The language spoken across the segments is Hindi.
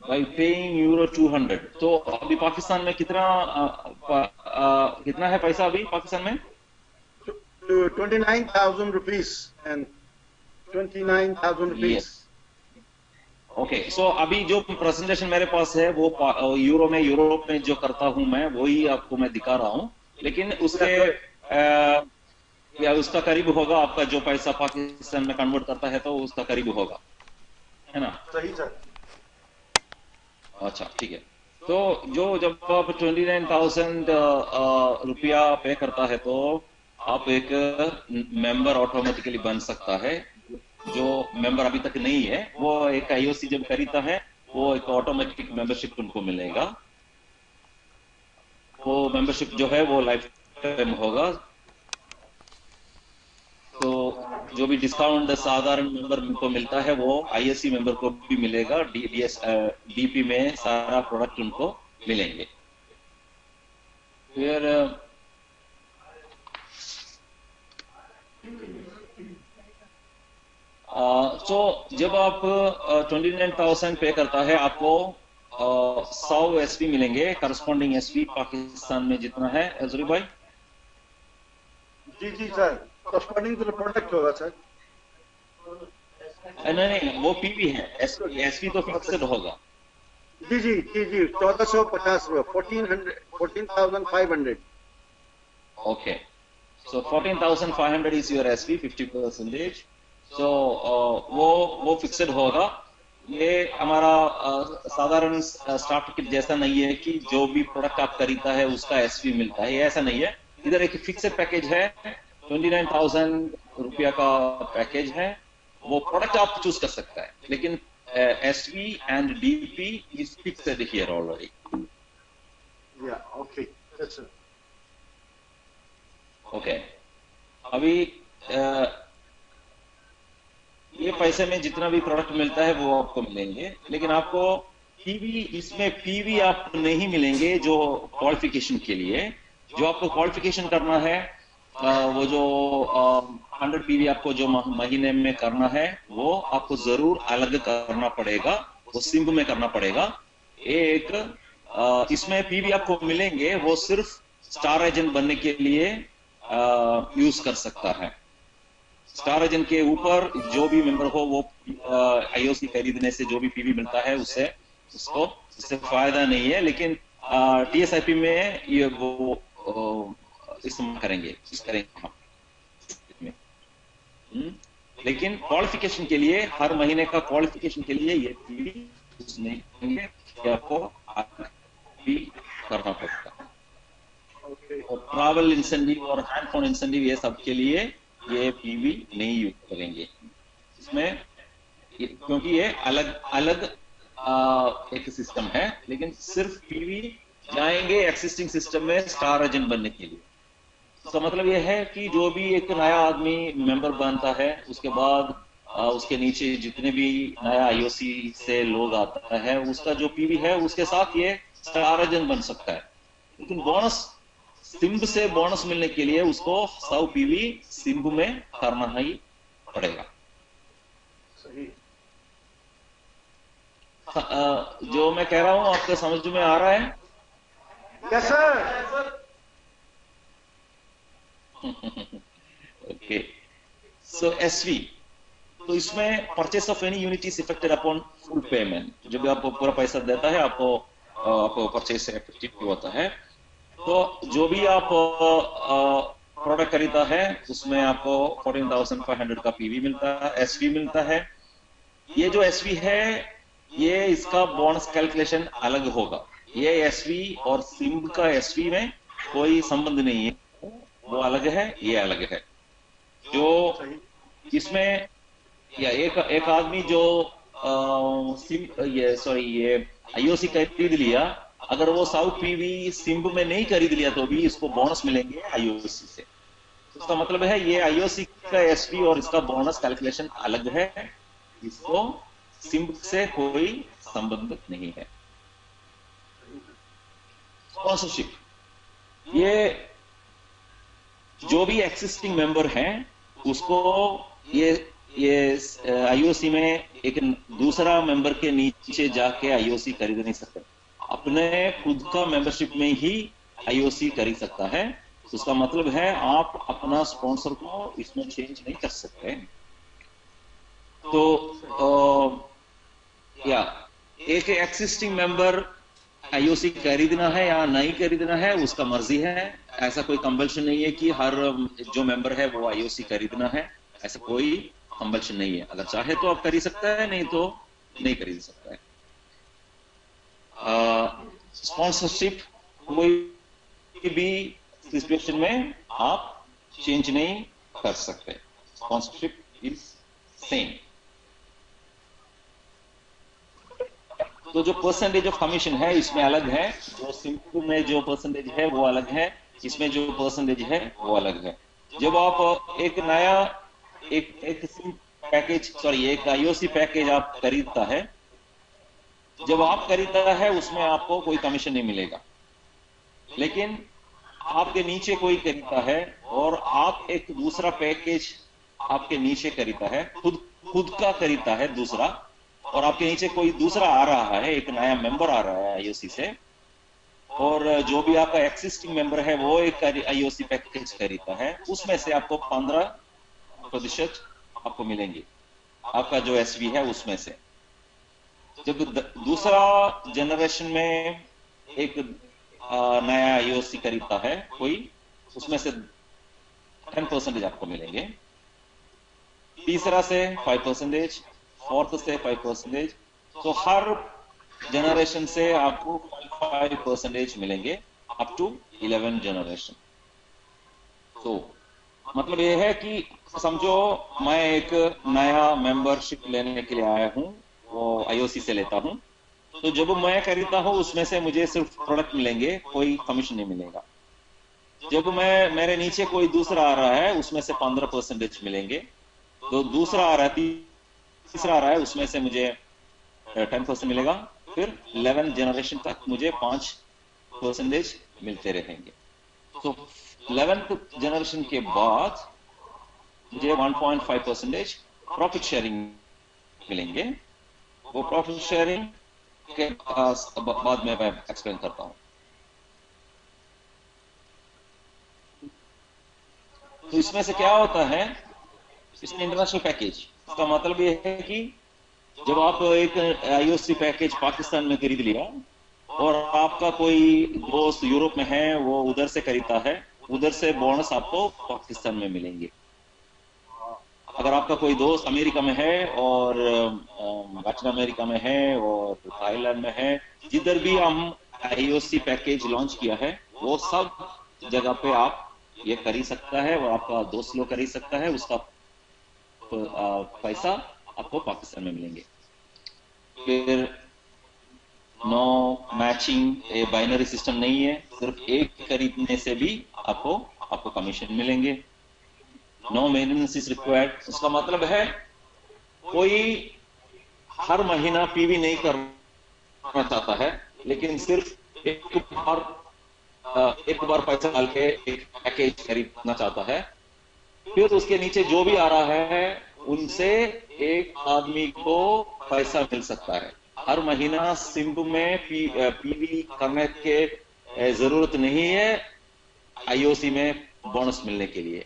By paying euro 200। तो अभी पाकिस्तान में कितना कितना है पैसा अभी पाकिस्तान में? To 29,000 rupees and 29,000 ये rupees. ओके, सो अभी जो प्रेजेंटेशन मेरे पास है वो यूरो में, यूरोप में जो करता हूं मैं वही आपको मैं दिखा रहा हूं, लेकिन Yeah, उसके correct. या उसका करीब होगा, आपका जो पैसा पाकिस्तान में कन्वर्ट करता है तो उसका करीब होगा, है ना? सही सर। अच्छा ठीक है। तो जो जब आप 29,000 रुपया पे करता है तो आप एक मेंबर ऑटोमेटिकली बन सकता है। जो मेंबर अभी तक नहीं है वो एक आईओसी जब खरीदता है वो एक ऑटोमेटिक मेंबरशिप उनको मिलेगा। वो मेंबरशिप जो है वो लाइफ टाइम होगा। तो जो भी डिस्काउंट साधारण मेंबर को मिलता है वो आईएससी मेंबर को भी मिलेगा। डीडीएस डीपी में सारा प्रोडक्ट उनको मिलेंगे। फिर तो जब आप 29,000 पे करता है आपको 100 एसपी मिलेंगे। करस्पॉन्डिंग एसपी पाकिस्तान में जितना है अजरी भाई। जी जी sir, corresponding to the product होगा सर। नहीं नहीं, वो पीवी है, एसपी एसपी तो अच्छा, फिक्स्ड होगा। जी जी जी जी, 1450, 1400, 14,500। Okay, so 14,500 is your SP 50%। सो वो फिक्स्ड होगा। ये हमारा साधारण स्टार्टर किट जैसा नहीं है कि जो भी प्रोडक्ट आप खरीदता है उसका एसपी मिलता है, ये ऐसा नहीं है। इधर एक फिक्स्ड पैकेज है, 29,000 रुपया का पैकेज है। वो प्रोडक्ट आप चूज कर सकता है, लेकिन SP and DP is fixed here already. या ओके, यस सर। ओके, अभी ये पैसे में जितना भी प्रोडक्ट मिलता है वो आपको मिलेंगे, लेकिन आपको पीवी, इसमें पीवी आपको नहीं मिलेंगे जो क्वालिफिकेशन के लिए। जो आपको क्वालिफिकेशन करना है वो जो 100 पीवी आपको जो महीने में करना है वो आपको जरूर अलग करना पड़ेगा, वो सिंब में करना पड़ेगा। एक इसमें पीवी आपको मिलेंगे वो सिर्फ स्टार एजेंट बनने के लिए यूज कर सकता है। स्टार एजेंट के ऊपर जो भी मेंबर हो वो आईओसी खरीदने से जो भी पीवी मिलता है उससे उसको उससे फायदा नहीं है, लेकिन टीएसआईपी में ये वो इस्तेमाल करेंगे, इस करेंगे हम में। लेकिन क्वालिफिकेशन के लिए, हर महीने का क्वालिफिकेशन के लिए ये पीवी यूज नहीं करेंगे, ये आपको भी करना पड़ेगा। ओके, और ट्रैवल इंसेंटिव और हैंड फोन इंसेंटिव ये सब के लिए ये पीवी नहीं यूज करेंगे इसमें, क्योंकि ये अलग अलग एक सिस्टम है। लेकिन सिर्फ पीवी जाएंगे एक्सिस्टिंग सिस्टम में स्टार एजेंट बनने के लिए। तो मतलब ये है कि जो भी एक नया आदमी मेंबर बनता है उसके बाद उसके नीचे जितने भी नया आईओसी से लोग आता है उसका जो पीवी है उसके साथ ये स्टार एजेंट बन सकता है। लेकिन बोनस, सिंब से बोनस मिलने के लिए उसको 100 पीवी सिंब में करना ही पड़ेगा। सही। जो मैं कह रहा हूं आपको समझ में आ रहा है? Yes sir. ओके, सो एसवी, तो इसमें purchase of any unit is affected upon full payment. जब आपको पूरा पैसा देता है आपको परचेस इफेक्टिव होता है। तो जो भी आप प्रोडक्ट खरीदता है उसमें आपको 14,500 का पीवी मिलता है, एसवी मिलता है। ये जो एसवी है ये इसका बोनस कैलकुलेशन अलग होगा। ये एसवी और सिम्ब का एसवी में कोई संबंध नहीं है, वो अलग है, ये अलग है। जो सही। इसमें या एक आदमी जो ये सॉरी ये आईओसी खरीद लिया, अगर वो 100 पीवी सिम्ब में नहीं खरीद लिया तो भी इसको बोनस मिलेंगे आईओसी से। तो इसका मतलब है ये आईओसी का एसपी और इसका बोनस कैलकुलेशन अलग है, इसको सिम्ब से कोई संबंध नहीं है। स्पॉन्सरशिप, ये जो भी एक्सिस्टिंग मेंबर हैं उसको ये ये आईओसी में एक दूसरा मेंबर के नीचे जाके आईओसी खरीद नहीं सकते, अपने खुद का मेंबरशिप में ही आईओसी खरीद सकता है। उसका मतलब है आप अपना स्पॉन्सर को इसमें चेंज नहीं कर सकते। तो या एक एक्सिस्टिंग मेंबर आईओसी खरीदना है या नहीं खरीदना है उसका मर्जी है। ऐसा कोई कंपल्शन नहीं है कि हर जो मेंबर है वो आईओसी खरीदना है, ऐसा कोई कंपल्शन नहीं है। अगर चाहे तो आप खरीद सकता है, नहीं तो नहीं खरीद सकता है। स्पॉन्सरशिप कोई भी सिचुएशन में आप चेंज नहीं कर सकते, स्पॉन्सरशिप इज सेम। तो जो परसेंटेज ऑफ कमीशन है इसमें अलग है, जो सिंपल में जो परसेंटेज है वो अलग है, इसमें जो परसेंटेज है वो अलग है। जब आप एक नया एक पैकेज एक आईओसी पैकेज आप खरीदता है, जब आप खरीदता है उसमें आपको कोई कमीशन नहीं मिलेगा। लेकिन आपके नीचे कोई खरीदता है और आप एक दूसरा पैकेज आपके नीचे खरीदता है, खुद का खरीदता है दूसरा, और आपके नीचे कोई दूसरा आ रहा है, एक नया मेंबर आ रहा है आईओसी से, और जो भी आपका एक्सिस्टिंग मेंबर है वो एक आईओसी पैकेज खरीदता है, उसमें से आपको 15% आपको मिलेंगे, आपका जो एसवी है उसमें से। जब दूसरा जनरेशन में एक नया आईओसी खरीदता है कोई, उसमें से 10% आपको मिलेंगे, तीसरा से 5%, फोर्थ से 5%। तो हर जनरेशन से आपको 5% मिलेंगे अप टू 11 जनरेशन। तो मतलब यह है कि समझो मैं एक नया मेंबरशिप लेने के लिए आया हूं, वो आईओसी से लेता हूं, तो जब मैं खरीदता हूं उसमें से मुझे सिर्फ प्रोडक्ट मिलेंगे, कोई कमीशन नहीं मिलेगा। जब मेरे नीचे कोई दूसरा आ रहा है उसमें से 15% मिलेंगे, तो दूसरा आ रहा है, तीसरा आ रहा है, उसमें से मुझे 10% मिलेगा, फिर 11 जनरेशन तक मुझे 5% मिलते रहेंगे। तो 11th जनरेशन के बाद मुझे 1.5% प्रॉफिट शेयरिंग मिलेंगे। वो प्रॉफिट शेयरिंग के बाद में मैं एक्सप्लेन करता हूं। तो इसमें से क्या होता है, इसमें इंटरनेशनल पैकेज, इसका मतलब यह है कि जब आप एक आईओसी पैकेज पाकिस्तान में खरीद लिया और आपका कोई दोस्त यूरोप में है, वो उधर से खरीदता है, उधर से बोनस आपको पाकिस्तान में मिलेंगे। अगर आपका कोई दोस्त अमेरिका में है और दक्षिण अमेरिका में है और थाईलैंड में है, जिधर भी हम आईओसी पैकेज लॉन्च किया है वो सब जगह पे आप ये खरीद सकता है, और आपका दोस्त लोग खरीद सकता है, उसका पैसा आपको पाकिस्तान में मिलेंगे। फिर नो मैचिंग, ये बाइनरी सिस्टम नहीं है, सिर्फ एक खरीदने से भी आपको कमीशन मिलेंगे। नो मेंटेनेंस इज रिक्वायर्ड, उसका मतलब है कोई हर महीना पीवी नहीं करना चाहता है, लेकिन सिर्फ एक बार पैसा डाल के एक पैकेज खरीदना चाहता है। फिर उसके नीचे जो भी आ रहा है उनसे एक आदमी को पैसा मिल सकता है हर महीना। सिंप में पीवी करने के जरूरत नहीं है आईओसी में बोनस मिलने के लिए,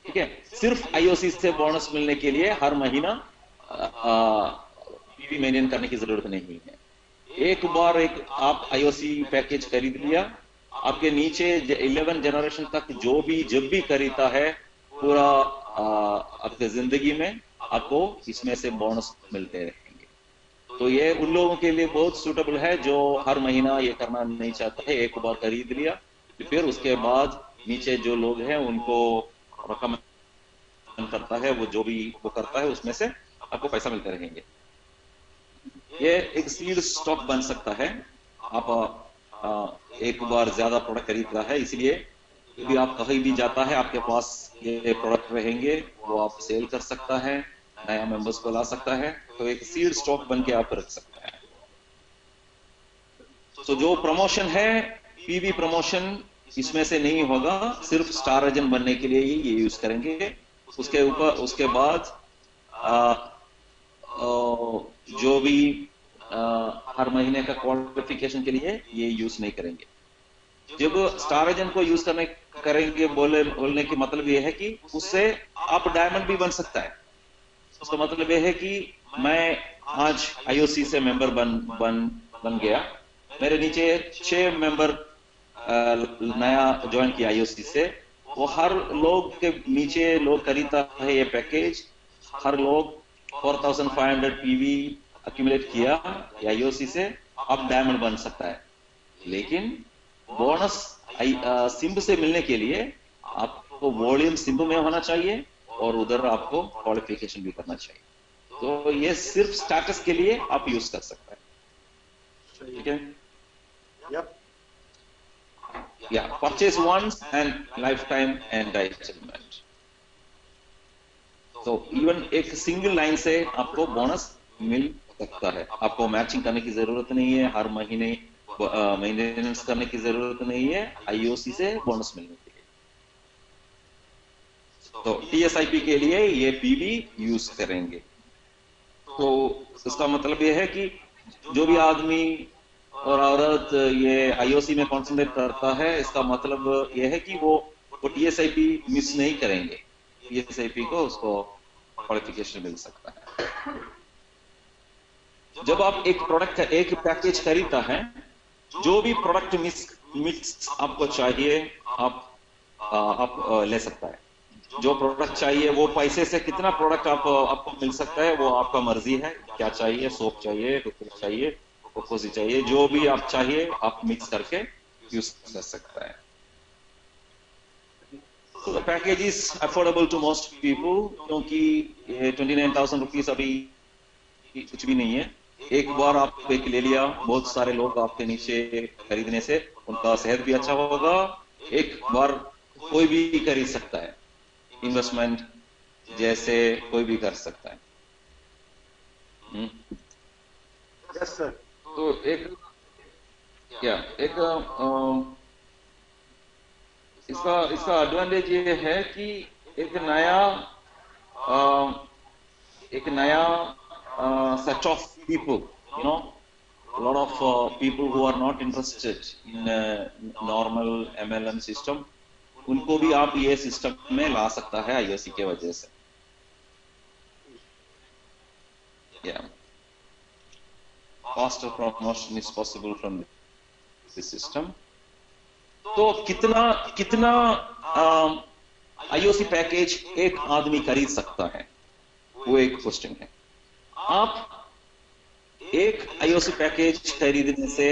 ठीक है। सिर्फ आईओसी से बोनस मिलने के लिए हर महीना पीवी मेंटेन करने की जरूरत नहीं है। एक बार एक आप आईओसी पैकेज खरीद लिया, आपके नीचे 11 जनरेशन तक जब भी खरीदता है पूरा आपके जिंदगी में आपको इसमें से बोनस मिलते रहेंगे। तो ये उन लोगों के लिए बहुत सूटेबल है जो हर महीना ये करना नहीं चाहते है। एक बार खरीद लिया, फिर उसके बाद नीचे जो लोग हैं उनको रकम करता है, वो जो भी वो करता है उसमें से आपको पैसा मिलते रहेंगे। ये एक सीड स्टॉक बन सकता है। आप एक बार ज्यादा प्रोडक्ट खरीद रहा है, इसलिए भी आप कहीं भी जाता है आपके पास ये प्रोडक्ट रहेंगे, वो आप सेल कर सकता है, नया मेंबर्स को ला सकता है। तो एक सीड स्टॉक बन के आप रख सकता है। तो जो प्रमोशन है, पीवी प्रमोशन इसमें से नहीं होगा, सिर्फ स्टार एजेंट बनने के लिए ही ये यूज करेंगे। उसके बाद जो भी हर महीने का क्वालिफिकेशन के लिए ये यूज नहीं करेंगे। जब स्टार एजेंट को यूज करेंगे बोलने की मतलब ये है कि उससे आप डायमंड भी बन सकता है। उसका मतलब ये है कि मैं आज आईओसी से मेंबर बन गया, मेरे नीचे 6 मेंबर नया ज्वाइन किया आईओसी से, वो हर लोग के नीचे लोग खरीदता है ये पैकेज, हर लोग 4500 पीवी अक्यूमुलेट किया आईओसी से, अब डायमंड बन सकता है। लेकिन बोनस सिम्ब से मिलने के लिए आपको वॉल्यूम सिम्ब में होना चाहिए और उधर आपको क्वालिफिकेशन भी करना चाहिए। तो ये सिर्फ स्टेटस के लिए आप यूज कर सकते हैं। ठीक है, या purchase once and life time and entitlement. तो इवन एक सिंगल लाइन से आपको बोनस मिल सकता है, आपको मैचिंग करने की जरूरत नहीं है, हर महीने मेंटेनेंस करने की जरूरत नहीं है आईओसी से बोनस मिलने के लिए। तो टीएसआईपी के लिए ये पीवी यूज करेंगे। तो इसका मतलब ये है कि जो भी आदमी और औरत ये आईओसी में कॉन्सेंट्रेट करता है, इसका मतलब ये है कि वो टीएसआईपी मिस नहीं करेंगे, टीएसआईपी को उसको क्वालिफिकेशन मिल सकता है। जब आप एक प्रोडक्ट एक पैकेज खरीदता है, जो भी प्रोडक्ट मिक्स आपको चाहिए आप ले सकता है। जो प्रोडक्ट चाहिए वो पैसे से कितना प्रोडक्ट आपको मिल सकता है वो आपका मर्जी है। क्या चाहिए, सोप चाहिए, टूथपेस्ट चाहिए, कोकोसी चाहिए, जो भी आप चाहिए आप मिक्स करके यूज कर सकता है। तो the package is affordable to most people, क्योंकि 29,000 रुपीज अभी कुछ भी नहीं है। एक बार आप एक ले लिया, बहुत सारे लोग आपके नीचे खरीदने से उनका सेहत भी अच्छा होगा। एक बार कोई भी खरीद सकता है, इन्वेस्टमेंट जैसे कोई भी कर सकता है। Yes sir. तो एक इसका एडवांटेज ये है कि एक नया set of people, a lot of people who are not interested in normal MLM system, उनको भी आप ये सिस्टम में ला सकता है आईओसी के वजह से। Faster promotion is possible from this system. तो कितना आईओसी पैकेज एक आदमी खरीद सकता है, वो एक क्वेश्चन है। आप एक आईओसी पैकेज खरीदने से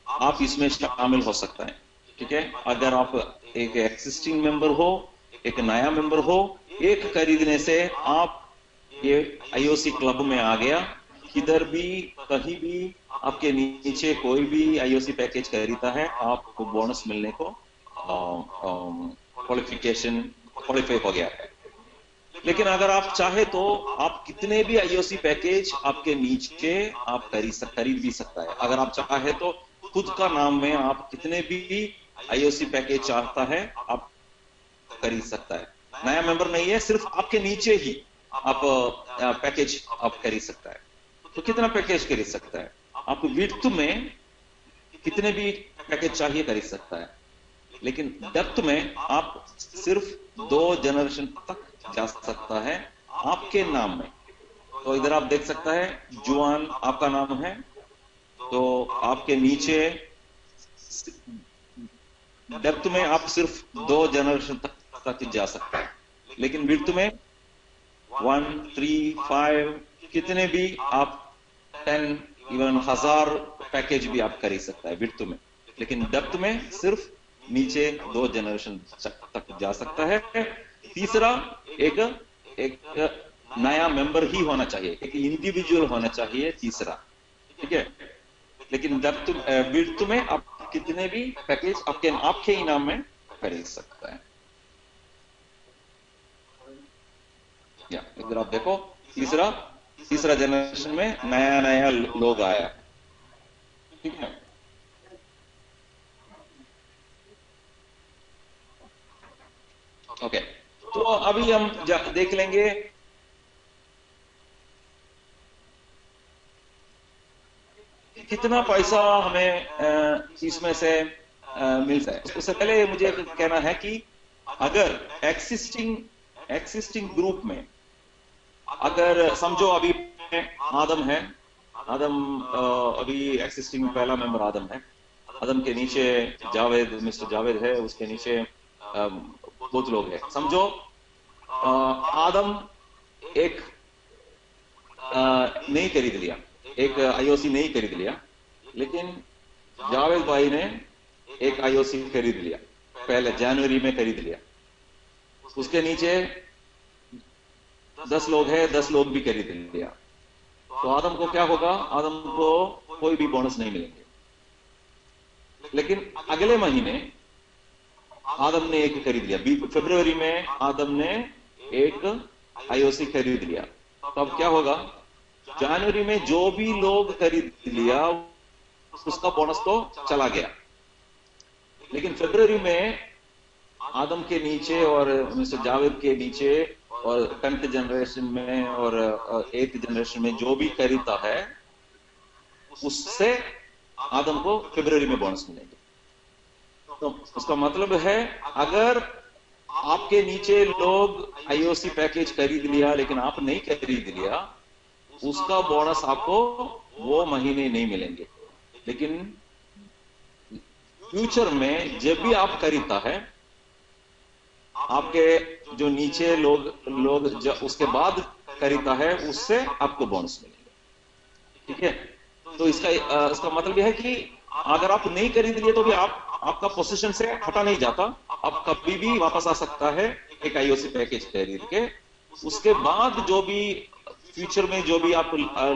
आप इसमें शामिल हो सकता है। ठीक है, अगर आप एक एक्सिस्टिंग मेंबर हो, एक नया मेंबर हो, एक खरीदने से आप ये आईओसी क्लब में आ गया। किधर भी कहीं भी आपके नीचे कोई भी आईओसी पैकेज खरीदता है, आपको बोनस मिलने को क्वालिफाई हो गया है। लेकिन अगर आप चाहे तो आप कितने भी आईओसी पैकेज आपके नीचे आप खरीद भी सकता है। अगर आप चाहे तो खुद का नाम में आप कितने भी आईओसी पैकेज चाहता है आप खरीद सकता है। नया मेंबर नहीं है, सिर्फ आपके नीचे ही आप पैकेज आप खरीद सकता है। तो कितना पैकेज खरीद सकता है? आप विड्थ में कितने भी पैकेज चाहिए खरीद सकता है, लेकिन डेप्थ में आप सिर्फ 2 जनरेशन तक जा सकता है आपके नाम में। तो इधर आप देख सकता है जुआन आपका नाम है, तो आपके नीचे डेप्थ में आप सिर्फ 2 जनरेशन तक जा सकता है, लेकिन विड्थ में 1, 3, 5 कितने भी आप 10 इवन 1000 पैकेज भी आप खरीद सकता है विड्थ में। लेकिन डेप्थ में सिर्फ नीचे 2 जनरेशन तक जा सकता है। तीसरा एक नया मेंबर ही होना चाहिए, एक इंडिविजुअल होना चाहिए तीसरा। ठीक है, लेकिन डेप्थ विड्थ में आप कितने भी पैकेज आपके ही नाम में खरीद सकता है। या इधर आप देखो तीसरा जनरेशन में नया लोग आया। ठीक है, ओके। तो अभी हम देख लेंगे कितना पैसा हमें इसमें से मिलता है। उससे पहले मुझे कहना है कि अगर एक्सिस्टिंग ग्रुप में अगर समझो अभी आदम है, आदम अभी एक्सिस्टिंग पहला मेंबर आदम है, आदम के नीचे जावेद, मिस्टर जावेद है, उसके नीचे बहुत लोग हैं। समझो आदम एक नहीं खरीद लिया, एक आईओसी नहीं खरीद लिया, लेकिन जावेद भाई ने एक आईओसी खरीद लिया, पहले जनवरी में खरीद लिया। उसके नीचे 10 लोग हैं, 10 लोग भी खरीद लिया। तो आदम को क्या होगा? आदम को कोई भी बोनस नहीं मिलेंगे। लेकिन अगले महीने आदम ने एक खरीद लिया, फरवरी में आदम ने एक आईओसी खरीद लिया। तो अब क्या होगा? जनवरी में जो भी लोग खरीद लिया उसका बोनस तो चला गया, लेकिन फरवरी में आदम के नीचे और मिस्टर जावेद के नीचे और 10th जनरेशन में और 8th जनरेशन में जो भी खरीदता है उससे आदम को फरवरी में बोनस मिलेंगे। तो उसका मतलब है अगर आपके नीचे लोग आईओसी पैकेज खरीद लिया लेकिन आप नहीं खरीद लिया, उसका बोनस आपको वो महीने नहीं मिलेंगे। लेकिन फ्यूचर में जब भी आप खरीदता है, आपके जो नीचे लोग उसके बाद खरीदता है उससे आपको बोनस मिलेंगे। ठीक है? तो इसका मतलब यह है कि अगर आप नहीं खरीद लिए तो भी आपका पोजीशन से हटा नहीं जाता, आप कभी भी वापस आ सकता है एक आईओसी पैकेज खरीद के। उसके बाद जो भी फ्यूचर में जो भी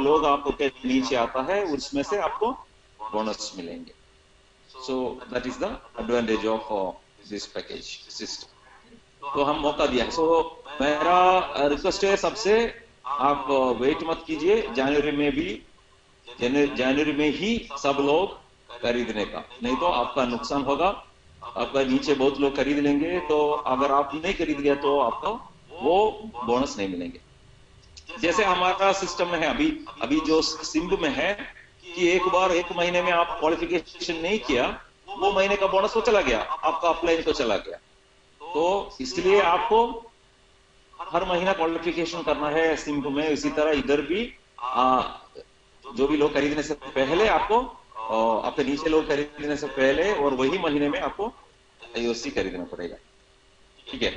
लोग आपके नीचे आता है उसमें से आपको बोनस मिलेंगे। So that is the advantage of this package system. तो हम मौका दिया है। सो मेरा रिक्वेस्ट है सबसे, आप वेट मत कीजिए जनवरी में ही सब लोग खरीदने का, नहीं तो आपका नुकसान होगा। आपका नीचे बहुत लोग खरीद लेंगे, तो अगर आप नहीं खरीद गया तो आपको वो बोनस नहीं मिलेंगे। जैसे हमारा सिस्टम में है अभी जो सिम्ब में है कि एक बार एक महीने में आप क्वालिफिकेशन नहीं किया, वो महीने का बोनस तो चला गया, आपका अपलाइन तो चला गया। तो इसलिए आपको हर महीना क्वालिफिकेशन करना है सिम्ब में। इसी तरह इधर भी जो भी लोग खरीदने से पहले आपको आपके नीचे लोग खरीदने से पहले और वही महीने में आपको आईओसी खरीदना पड़ेगा। ठीक है?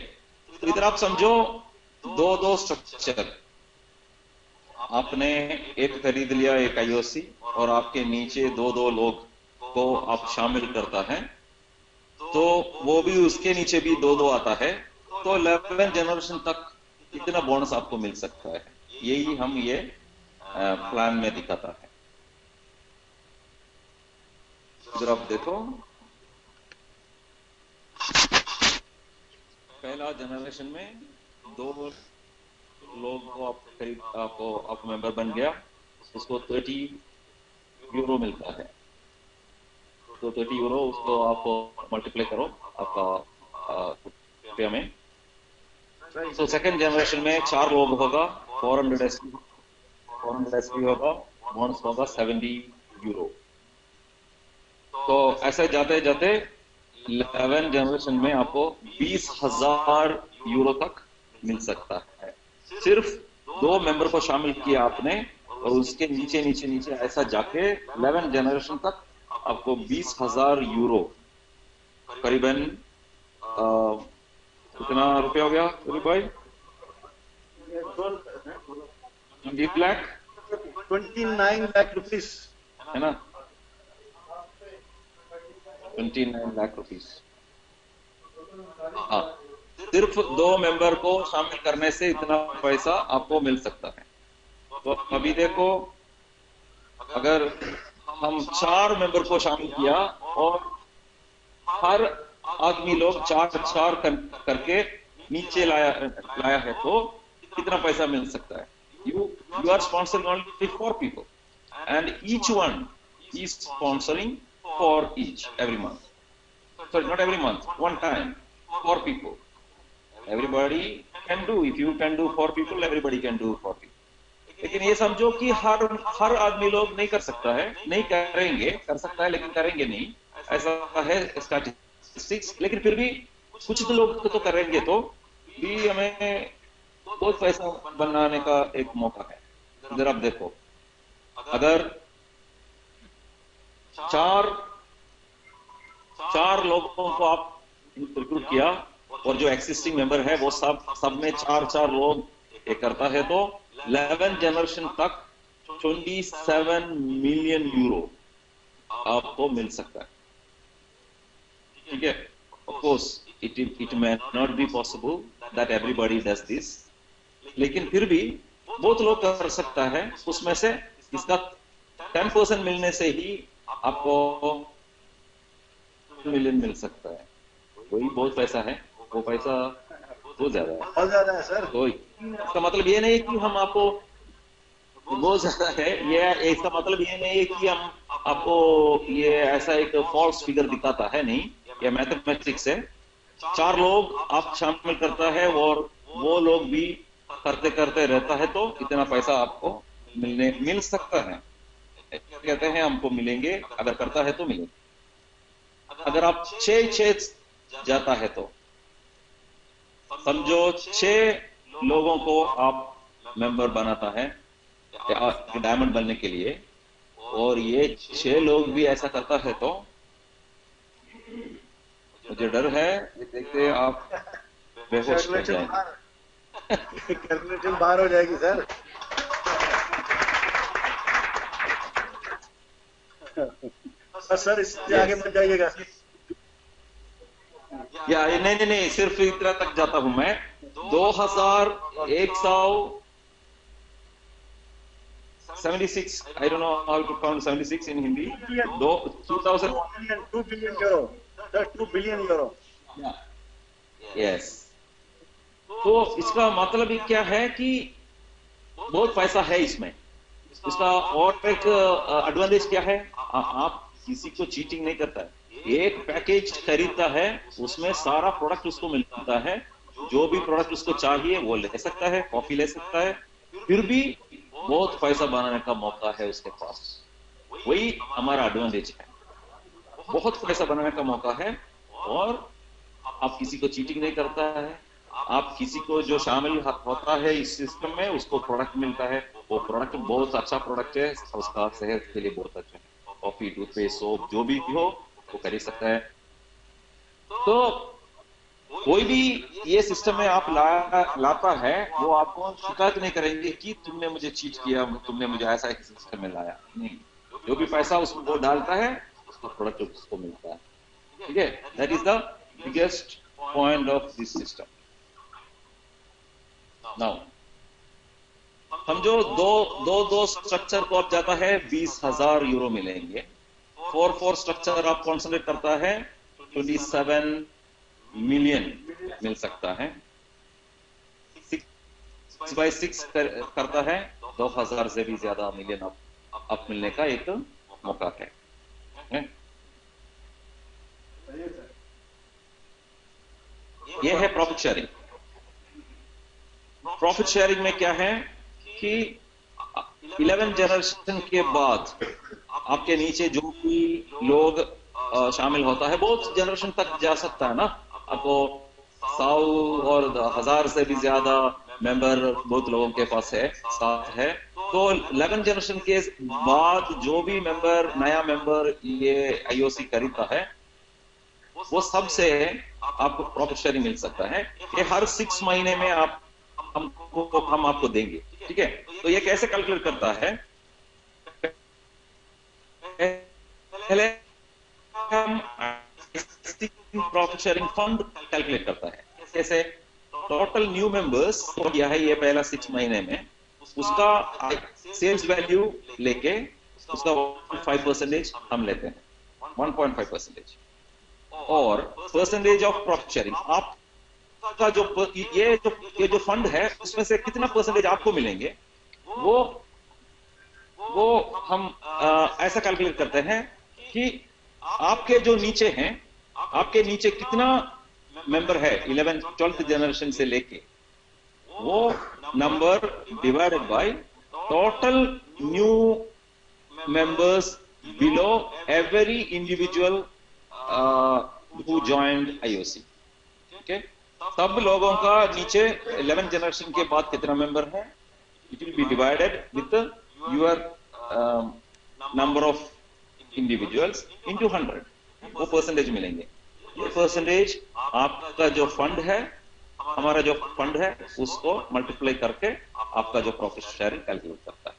तो इधर आप समझो दो स्ट्रक्चर, आपने एक खरीद लिया एक आईओसी और आपके नीचे दो लोग को आप शामिल करता है, तो वो भी उसके नीचे भी दो आता है, तो 11 जनरेशन तक कितना बोनस आपको मिल सकता है, यही हम ये प्लान में दिखाता है। इधर आप देखो, पहला जनरेशन में 2 लोग को आप मेंबर बन गया, उसको 30 यूरो मिलता है। तो 30 यूरो उसको आप मल्टीप्लाई करो आपका रुपया में। तो सेकंड जनरेशन में 4 लोग होगा, 400 एसपी होगा, बोनस होगा 70 यूरो। तो ऐसे जाते जाते 11 जनरेशन में आपको 20,000 यूरो तक मिल सकता है। सिर्फ 2 मेंबर को शामिल किया आपने और उसके नीचे ऐसा जाके 11 जनरेशन तक आपको 20,000 यूरो, करीबन कितना रुपया हो गया भाई? 20 लाख, 29 लाख रुपीस है ना? 29 लाख रुपीस। हाँ, सिर्फ 2 मेंबर को शामिल करने से इतना पैसा आपको मिल सकता है। तो अभी देखो, अगर हम 4 मेंबर को शामिल किया और हर आदमी लोग 4 करके नीचे लाया है, तो कितना पैसा मिल सकता है? You are sponsoring only 4 people, and each one is sponsoring for each every month. Sorry, not every month, one time, 4 people. Everybody can do, if you can do for people, everybody can do for people. लेकिन ये समझो कि हर आदमी लोग नहीं कर सकता है, नहीं करेंगे, कर सकता है लेकिन करेंगे नहीं, ऐसा है स्टैटिस्टिक्स। लेकिन फिर भी कुछ तो लोग तो करेंगे, तो भी हमें बहुत पैसा बनाने का एक मौका है। इधर आप देखो, अगर चार लोगों को आप रिक्रूट किया और जो एक्सिस्टिंग मेंबर है वो सब में चार लोग ये करता है, तो 11 जनरेशन तक 27 मिलियन यूरो आपको मिल सकता है। ठीक है, of course it may not be possible that everybody does this, लेकिन फिर भी बहुत लोग कर सकता है। उसमें से इसका 10% मिलने से ही आपको मिलियन मिल सकता है। वही बहुत पैसा है, वो पैसा बहुत ज्यादा है, बहुत ज्यादा है सर। तो इसका मतलब ये नहीं कि हम आपको बहुत ज्यादा है, ये इसका मतलब ये नहीं है कि हम आपको ये ऐसा एक फॉल्स फिगर दिखाता है, नहीं, ये मैथमेटिक्स है। 4 लोग आप शामिल करता है और वो लोग भी करते करते रहता है, तो इतना पैसा आपको मिल सकता है। कहते हैं हमको मिलेंगे, अगर करता है तो मिलेंगे। अगर आप 6 जाता है तो समझो 6 लोगों को आप मेंबर बनाता है डायमंड बनने के लिए, और ये 6 लोग भी ऐसा करता है, तो मुझे डर है देखते आप बेहोश हो जाएंगे। कैलकुलेशन बाहर हो जाएगी सर। सर इससे आगे मत जाइएगा। या नहीं, सिर्फ इतना तक जाता हूं मैं। 2176, I don't know how to count 76 in Hindi. 2000 2 billion euro sir, 2 billion euro. Yes, तो इसका मतलब क्या है कि बहुत पैसा है इसमें। इसका और एक एडवांटेज क्या है, आप किसी को चीटिंग नहीं करता है। एक पैकेज खरीदता है, उसमें सारा प्रोडक्ट उसको मिलता है, जो भी प्रोडक्ट उसको चाहिए वो ले सकता है, कॉफी ले सकता है, फिर भी बहुत पैसा बनाने का मौका है उसके पास। वही हमारा एडवांटेज है, बहुत पैसा बनाने का मौका है, और आप किसी को चीटिंग नहीं करता है। आप किसी को जो शामिल होता है इस सिस्टम में, उसको प्रोडक्ट मिलता है, वो प्रोडक्ट बहुत अच्छा प्रोडक्ट है, उसका सेहत के लिए बहुत अच्छा है। कॉफी, टूथपेस्ट, सोप जो भी हो वो कर ही सकता है। तो कोई भी ये सिस्टम में आप लाता है, वो आपको शिकायत नहीं करेंगे कि तुमने मुझे चीट किया, तुमने मुझे ऐसा एक सिस्टम में लाया। नहीं, जो भी पैसा उसको वो डालता है, उसका प्रोडक्ट उसको मिलता है। ठीक है, that is the biggest point of this system. Now समझो दो स्ट्रक्चर को अब जाता है 20,000 यूरो मिलेंगे। 4 स्ट्रक्चर आप कॉन्सेंट्रेट करता है 27 मिलियन मिल सकता है। 6x6 करता है 2,000 से भी ज्यादा मिलियन अब मिलने का एक मौका है। यह है प्रॉफिट शेयरिंग। प्रॉफिट शेयरिंग में क्या है कि 11 जनरेशन के बाद आपके नीचे जो भी लोग शामिल होता है, बहुत जनरेशन तक जा सकता है ना। आपको 100 और 1000 से भी ज्यादा मेंबर बहुत लोगों के पास है, साथ है। तो 11 जनरेशन के बाद जो भी मेंबर, नया मेंबर ये आईओसी खरीदता है, वो सबसे आपको प्रॉफिट शेयरिंग मिल सकता है। ये हर 6 महीने में हम आपको देंगे। ठीक है, तो ये कैसे कैलकुलेट करता है, पहले हम प्रॉफिट शेयरिंग फंड कैलकुलेट करता है। जैसे टोटल न्यू मेंबर्स किया है ये पहला 6 महीने में, उसका सेल्स वैल्यू लेके उसका 1.5% हम लेते हैं, 1.5%, और परसेंटेज ऑफ प्रॉफिट शेयरिंग आपका ये जो फंड है उसमें से कितना परसेंटेज आपको मिलेंगे, वो हम ऐसा कैलकुलेट करते हैं कि आपके जो नीचे हैं, आपके नीचे कितना मेंबर है 11 12th जनरेशन से लेके, वो number divided by total new members below every individual who joined IOC. Okay, सब लोगों का नीचे 11 जनरेशन के बाद कितना मेंबर है, it will be divided with your number of individuals into 100, वो परसेंटेज मिलेंगे। ये परसेंटेज आपका जो फंड है, हमारा जो फंड है, उसको मल्टीप्लाई करके आपका जो प्रॉफिट शेयरिंग कैलकुलेट करता है।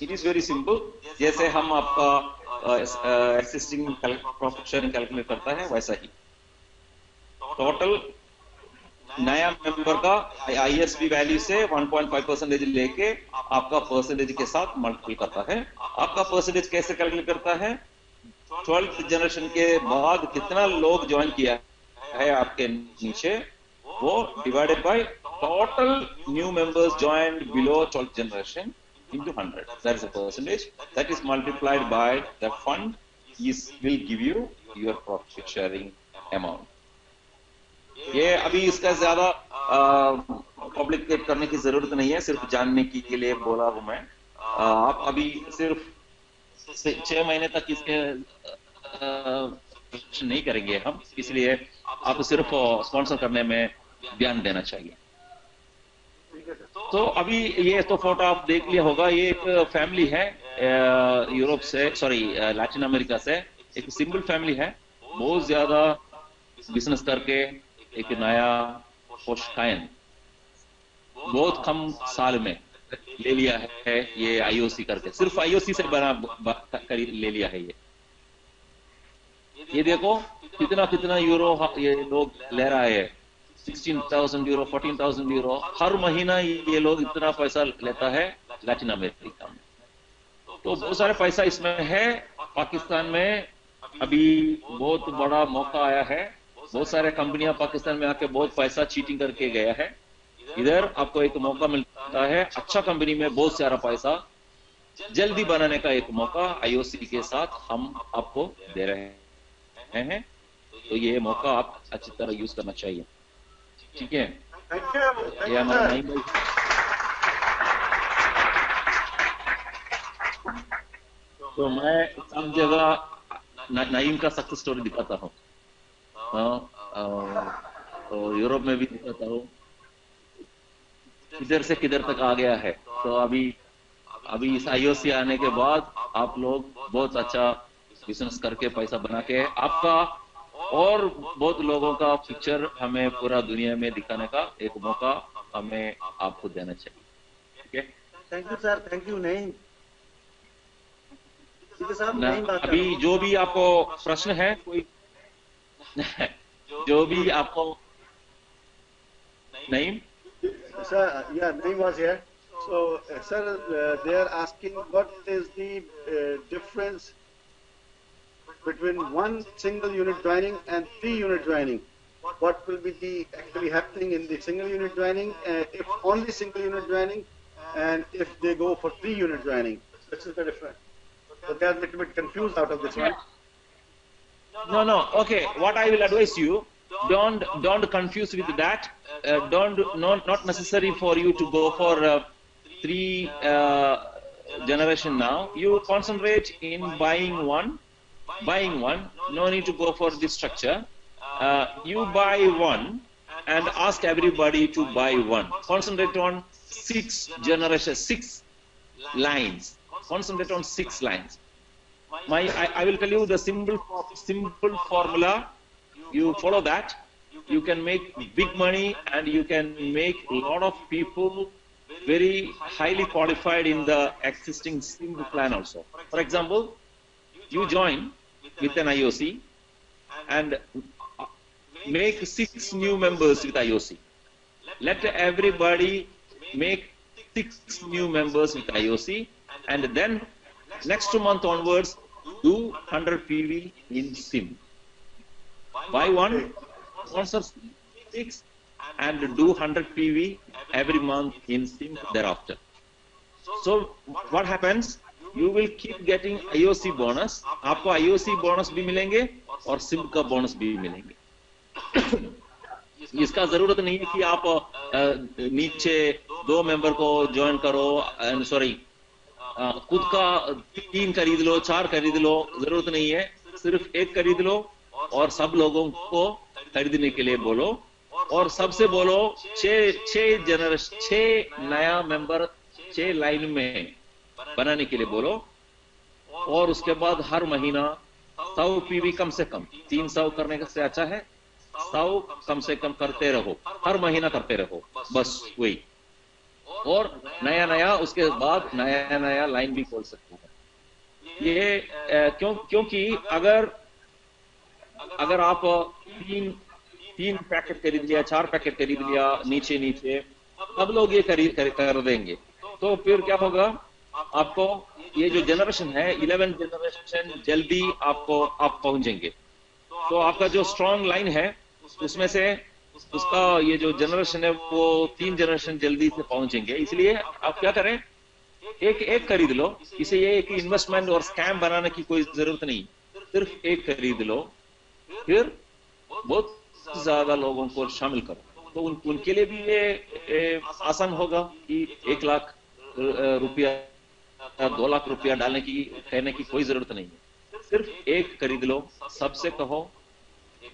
इट इज वेरी सिंपल, जैसे हम आपका एक्सिस्टिंग प्रॉफिट शेयरिंग कैलकुलेट करता है वैसा ही। टोटल नया मेंबर का आईएसपी वैल्यू से 1.5% लेके आपका परसेंटेज के साथ मल्टीपल करता है। आपका परसेंटेज कैसे कैलकुलेट करता है, 12th जनरेशन के बाद कितना लोग ज्वाइन किया है आपके नीचे, वो divided by total new members joined below 12th generation into 100, that is a percentage that is multiplied by the fund will give you your profit sharing amount. ये अभी इसका ज्यादा पब्लिकेट करने की जरूरत नहीं है, सिर्फ जानने के लिए बोला हूं मैं। आप अभी सिर्फ 6 महीने तक इसके नहीं करेंगे हम, इसलिए आप सिर्फ स्पॉन्सर करने में ध्यान देना चाहिए। तो अभी ये तो फोटो आप देख लिया होगा, ये एक फैमिली है यूरोप से, सॉरी लैटिन अमेरिका से, एक सिंगल फैमिली है, बहुत ज्यादा बिजनेस करके एक नया पोस्टाइन बहुत कम साल में ले लिया है ये आईओसी करके, सिर्फ आईओसी से ले लिया है ये देखो कितना कितना यूरो ये लोग ले रहा है, 16,000 यूरो, 14,000 यूरो हर महीना ये लोग इतना पैसा लेता है लैटिन अमेरिका में। तो बहुत सारे पैसा इसमें है। पाकिस्तान में अभी बहुत बड़ा मौका आया है, बहुत सारे कंपनियां पाकिस्तान में आके बहुत पैसा चीटिंग करके गया है। इधर आपको एक मौका मिलता है, अच्छा कंपनी में बहुत सारा पैसा जल्दी बनाने का एक मौका आईओसी के साथ हम आपको दे रहे हैं। तो ये मौका आप अच्छी तरह यूज करना चाहिए, ठीक है। ये हमारा नईम भाई, तो मैं सब जगह नईम का सक्सेस स्टोरी दिखाता हूँ, तो यूरोप में भी दिखाता हूँ, किधर से किधर तक आ गया है। तो अभी इस आईओसी आने के बाद आप लोग बहुत अच्छा बिजनेस करके पैसा बना के आपका और बहुत लोगों का पिक्चर हमें पूरा दुनिया में दिखाने का एक मौका हमें आपको देना चाहिए, ठीक है। Thank you sir, thank you. नहीं अभी जो भी आपको प्रश्न है कोई जो भी आपको नहीं sir, yeah, Naeem was here. So sir, they are asking what is the difference between one single unit joining and 3 unit joining. What will be the actually happening in the single unit joining, if only single unit joining, and if they go for 3 unit joining? This is the difference. So they are a little bit confused out of this one. No. Okay, what I will advise you, don't confuse with that. Not necessary for you to go for 3 generation now. You concentrate in buying one. No need to go for this structure. You buy one and ask everybody to buy one. Concentrate on 6 generations, 6 lines. Concentrate on 6 lines. I will tell you the simple formula. You follow that, you can make big money and you can make a lot of people very highly qualified in the existing SIM plan also. For example, you join with an IOC and make 6 new members with IOC. Let everybody make 6 new members with IOC, and then next month onwards do 100 PV in SIM. Buy one, sponsor 6, and do 100 PV every month in SIM thereafter. So what happens? You will keep getting IOC bonus. आपको IOC bonus भी मिलेंगे और SIM का bonus भी मिलेंगे. इसका जरूरत नहीं है कि आप नीचे 2 मेंबर को ज्वाइन करो, सॉरी खुद का 3 खरीद लो, 4 खरीद लो, जरूरत नहीं है। सिर्फ एक खरीद लो और सब लोगों को खरीदने के लिए बोलो, और सबसे बोलो 6 नया मेंबर 6 लाइन में बनाने के लिए बोलो। और उसके बाद हर महीना 100 पीवी कम से कम, 300 करने से अच्छा है 100 कम से कम करते रहो, हर महीना करते रहो, बस वही। और नया नया उसके बाद नया नया लाइन भी खोल सकते हैं ये। क्योंकि अगर अगर आप तीन तीन पैकेट खरीद लिया, 4 पैकेट खरीद लिया नीचे नीचे, सब लोग ये कर देंगे, तो फिर क्या होगा? आपको ये जो जनरेशन है 11 जनरेशन जल्दी आपको आप पहुंचेंगे। तो आपका जो स्ट्रॉन्ग लाइन है उसमें से उसका ये जो जनरेशन है वो 3 जनरेशन जल्दी से पहुंचेंगे। इसलिए आप क्या करें, एक एक खरीद लो। इसे ये एक इन्वेस्टमेंट और स्कैम बनाने की कोई जरूरत नहीं, सिर्फ एक खरीद लो, फिर बहुत ज्यादा लोगों को शामिल करो, तो उनके लिए भी ये आसान होगा कि 1 लाख रुपया 2 लाख रुपया डालने की कहने की कोई जरूरत नहीं है। सिर्फ एक खरीद लो, सबसे कहो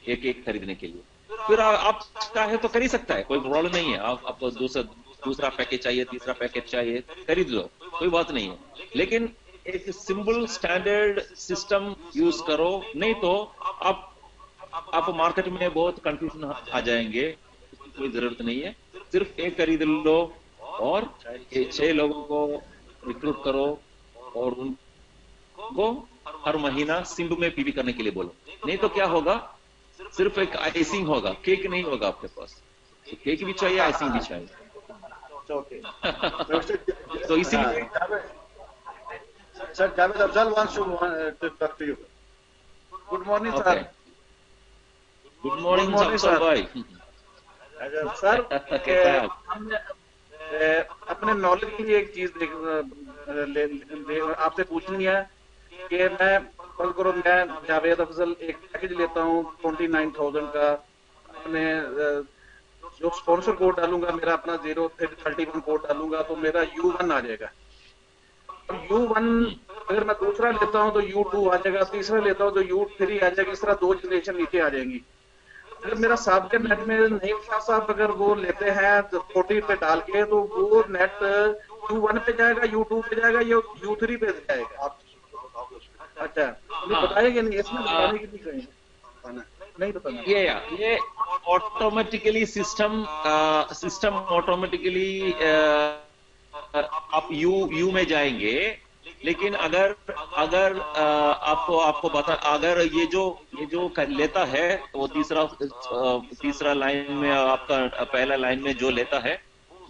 एक एक खरीदने के लिए, फिर आप चाहे तो कर ही सकता है, कोई प्रॉब्लम नहीं है। आपको दूसरा पैकेज चाहिए, तीसरा पैकेज चाहिए, खरीद लो, कोई बात नहीं है। लेकिन एक सिंपल स्टैंडर्ड सिस्टम यूज करो, नहीं तो आप मार्केट में बहुत कंफ्यूजन आ जाएंगे। उसकी कोई जरूरत नहीं है, सिर्फ एक खरीद लो और 6 लोगों को रिक्रूट करो और उनको हर महीना सिंब में पीवी करने के लिए बोलो। नहीं तो क्या होगा, सिर्फ एक आइसिंग होगा, केक नहीं होगा आपके पास। तो केक भी चाहिए, आइसिंग भी चाहिए। तो इसीलिए Sir, Javed Afzal wants to talk to you. Good morning, sir. Good morning Afzal भाई। सर, कैसा है आप? हमने अपने नॉलेज के लिए एक चीज आपसे पूछनी है कि मैं कल करो मैं जावेद अफजल एक पैकेज लेता हूँ 29,000 का। अपने जो स्पॉन्सर कोड डालूंगा मेरा अपना 031 कोड डालूंगा तो मेरा U1 आ जाएगा। U1 अगर मैं दूसरा लेता हूँ तो U2 आ जाएगा, तीसरा लेता हूँ तो U3 आ जाएगा। इस तरह 2 जनरेशन नीचे आ जाएंगी। अगर मेरा साबिक नेट में नहीं साहब अगर वो लेते हैं 40 पे डाल के तो वो नेट U1 पे जाएगा, U2 पे जाएगा या U3 पे जाएगा? अच्छा, मुझे बताएंगे नहीं, इसमें बताने की नहीं कहेंगे, नहीं बताना। ये ऑटोमेटिकली सिस्टम ऑटोमेटिकली आप यू में जाएंगे। लेकिन अगर अगर आपको बता, अगर ये जो लेता है वो तीसरा लाइन में, आपका पहला लाइन में जो लेता है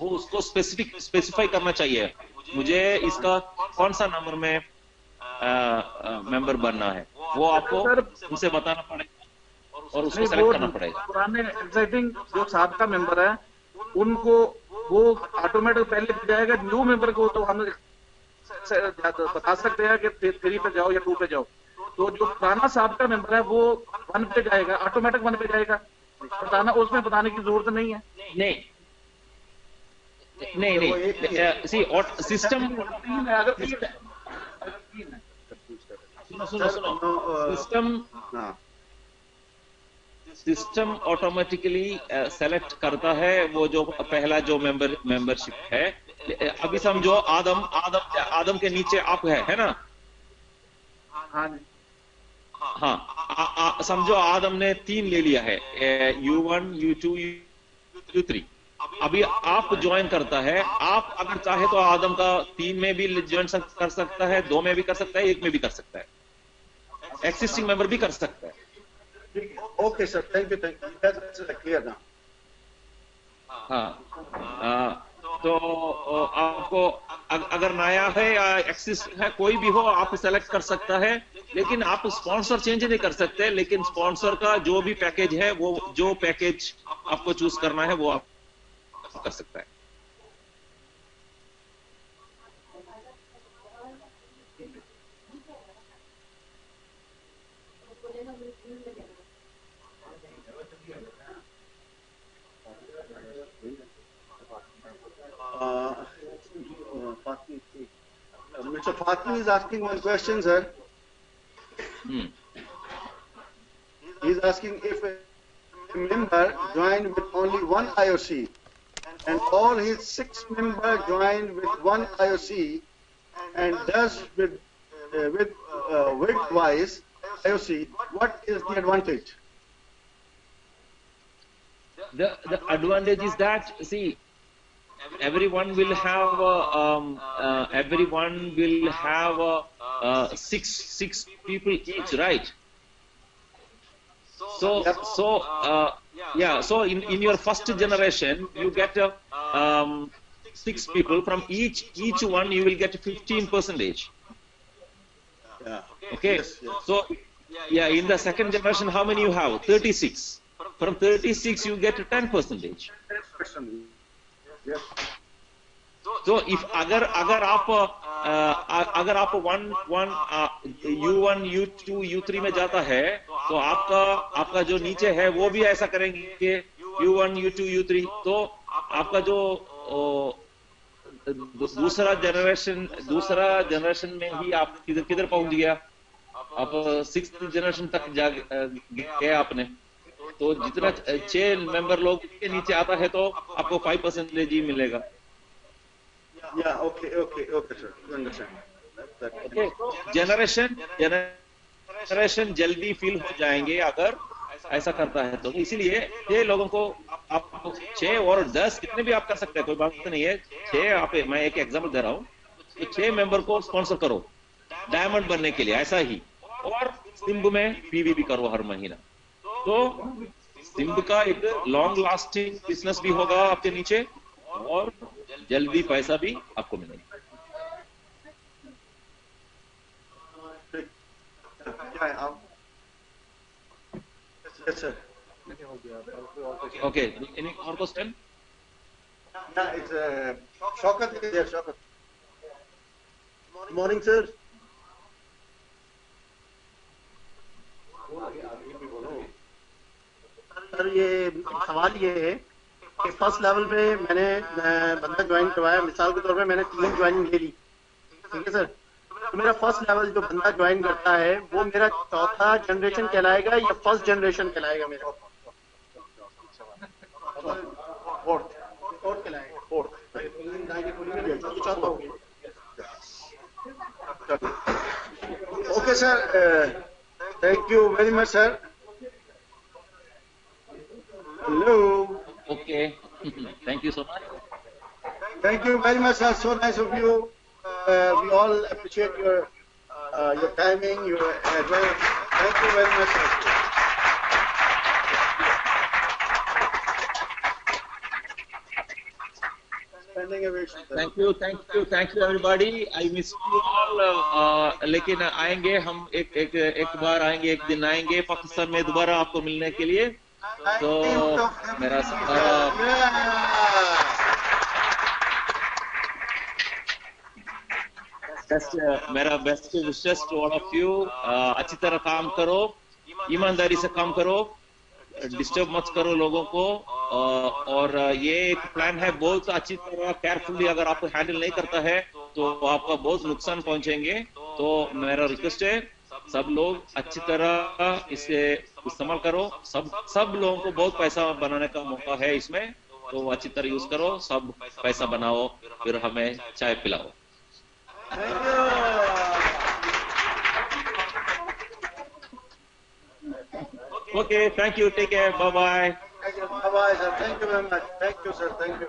वो उसको स्पेसिफाई करना चाहिए, मुझे इसका कौन सा नंबर में मेंबर बनना है, वो आपको उनसे बताना पड़ेगा और उसको सेलेक्ट करना पड़ेगा। पुराने एग्जिस्टिंग जो साबिका मेंबर है उनको वो ऑटोमेटिक पहले जाएगा। न्यू मेंबर को तो हम बता सकते हैं कि 3 पे जाओ या 2 पे जाओ। तो जो पुराना साबिका मेंबर है वो 1 पे जाएगा, ऑटोमेटिक 1 पे जाएगा। बताना, उसमें बताने की जरूरत नहीं है। नहीं नहीं नहीं, सी सिस्टम सिस्टम ऑटोमेटिकली सेलेक्ट करता है वो जो पहला जो मेंबरशिप है। अभी समझो आदम के नीचे आप है ना? हाँ, समझो आदम ने 3 ले लिया है, U1 U2 U3। अभी आप ज्वाइन करता है, आप अगर चाहे तो आदम का 3 में भी ज्वाइन कर सकता है, 2 में भी कर सकता है, 1 में भी कर सकता है, एक्सिस्टिंग मेंबर भी कर सकता है। Okay sir, thank you that's clear ना। हाँ, तो आपको अगर नया है या एक्सिस्ट है, कोई भी हो आप सेलेक्ट कर सकता है। लेकिन आप स्पॉन्सर चेंज नहीं कर सकते, लेकिन स्पॉन्सर का जो भी पैकेज है, वो जो पैकेज आपको चूज करना है वो आप कर सकता है। Mr. Fatmi is asking one question, sir. Hmm. He's asking if a member joined with only one IOC and all his 6 members joined with one IOC and does with width-wise IOC, what is the advantage? The advantage is that, see, everyone will have six people each, right? So Yep. so in your first generation you get 6 people from each one. You will get 15%. Yeah. Okay. Yes, yes. So yeah, in the second generation, how many you have? 36. From 36 you get 10%. Yes. तो इफ अगर आप वन U1 U2 U3 में जाता है, तो आपका जो नीचे है वो भी ऐसा करेंगे U1 U2 U3, तो आपका जो दूसरा जनरेशन में ही आप किधर पहुंच गया, आप 6th जनरेशन तक गए आपने। तो जितना 6 मेंबर लोग के नीचे आता है तो आपको 5% ही मिलेगा। Yeah, okay, sir. You understand. Okay. Generation जल्दी फिल हो जाएंगे अगर ऐसा करता है, तो इसीलिए 6 लोगों को आप 6 और 10 कितने भी आप कर सकते हैं, कोई बात नहीं है। 6 आप, मैं एक एग्जांपल दे रहा हूं, तो 6 मेंबर को स्पॉन्सर करो डायमंड बनने के लिए, ऐसा ही। और सिम्ब में पीवी भी करो हर महीना, तो सिम्ब का एक लॉन्ग लास्टिंग बिजनेस भी होगा आपके नीचे और जल्दी पैसा भी आपको मिलेगा। Yes, sir. Okay, any more question? Yeah, it's Shaukat is there, Shaukat. Good morning, sir. Sir ये सवाल ये है कि फर्स्ट लेवल पे मैंने बंदा ज्वाइन करवाया, मिसाल के तौर पे मैंने 3 ज्वाइनिंग ले ली, ठीक है सर। तो मेरा फर्स्ट लेवल जो बंदा ज्वाइन करता है वो मेरा चौथा जनरेशन कहलाएगा या फर्स्ट जनरेशन कहलाएगा? मेरा फोर्थ कहलाएगा। Okay, sir. Thank you very much, sir. Hello. Okay. Thank you so much. Thank you very much, sir. So nice of you. We all appreciate your timing, your advice. Thank you very much, sir. Standing ovation, sir. Thank you everybody. I miss you all. लेकिन आएंगे हम एक बार आएंगे, एक दिन आएंगे पाकिस्तान में दोबारा आपको मिलने के लिए। तो मेरा मेरा best wishes to all of you. अच्छी तरह काम करो, ईमानदारी से काम करो, डिस्टर्ब मत करो लोगों को। और ये एक प्लान है, बहुत अच्छी तरह केयरफुली अगर आपको हैंडल नहीं करता है तो आपका बहुत नुकसान पहुंचेंगे। तो मेरा रिक्वेस्ट है सब लोग अच्छी तरह इसे इस्तेमाल करो। सब लोगों को बहुत पैसा बनाने का मौका है इसमें, तो अच्छी तरह यूज करो, सब पैसा बनाओ, फिर हमें चाय पिलाओ। Okay, thank you. Take care. Bye bye. Bye bye, sir. Thank you very much. Thank you, sir. Thank you.